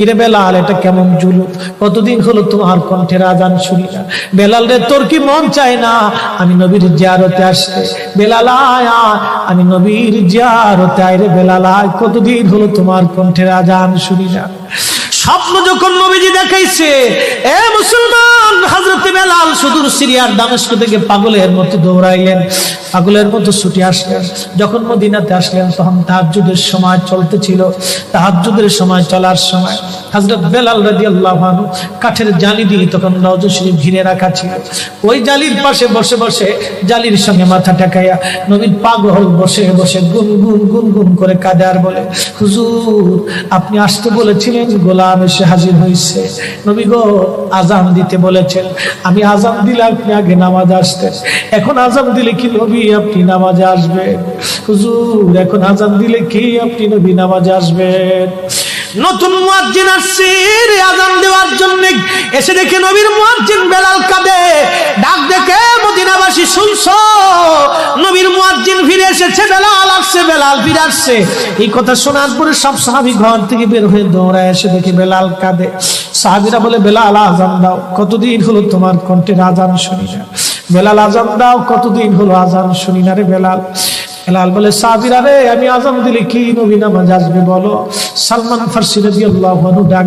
ইরে বেলাল, এটা কেমন জুলুম, কতদিন হলো তোমার কণ্ঠের আজান শুনি না। বেলাল রে, তোর কি মন চায় না আমি নবীর জিয়ারতে আসতে? বেলাল আয়, আমি নবীর জিয়ারতে আয় রে বেলাল আয়, কতদিন হলো তোমার কণ্ঠের আজান শুনি না। স্বপ্ন যখন নবীজি দেখাইছে, এ মুসলমান, হযরত বেলাল সুদূর সিরিয়ার দামেস্ক থেকে পাগলের মতো দৌড়াইলেন, পাগলের মতো ছুটে আসলেন। যখন মদিনাতে আসলেন তখন তাহাজ্জুদের সময় চলতেছিল। তাহাজ্জুদের সময় চলার সময় হযরত বেলাল রাদিয়াল্লাহু আনহু কাঠের জালি দিয়ে তখন রওজা শরীফ ঘিরে রাখা ছিল। ওই জালির পাশে বসে বসে জালির সঙ্গে মাথা ঠেকাইয়া নবীর পাগল বসে বসে গুনগুন গুনগুন করে কাঁদে আর বলে, হুজুর আপনি আসতে বলেছিলেন, গোলাম এসে হাজির হয়েছে। নবী গো, আজান দিতে বলেছেন, আমি আজান দিলে আপনি আগে নামাজে আসতেন, এখন আজান দিলে কি নবী আপনি নামাজে আসবেন? হুজুর এখন আজান দিলে কি আপনি নবী নামাজে আসবেন? নতুন মুয়াজ্জিন আসছে আজান দেওয়ার জন্য, এসে দেখে নবীর মুয়াজ্জিন বেলাল কাঁদে। ডাক দেখে মদিনাবাসী শুনছো, নবীর মুয়াজ্জিন ফিরে এসেছে, বেলাল আসছে, বেলাল ফিরে আসছে। এই কথা শোনার পরে সব সাহাবী ঘর থেকে বের হয়ে দৌড়ায় এসে দেখে বেলাল কাঁদে। সাহাবীরা বলে, বেলাল আজান দাও, কতদিন হলো তোমার কণ্ঠের আজান শুনি না। বেলাল আজান দাও, কতদিন হলো আজান শুনি না রে বেলাল। বেলাল বলে, সাহাবীরা রে, আমি আজান দিলে কি নবী নামাজ আসবে বলো? সালমান ফারসি রাদিয়াল্লাহু আনহু ডাক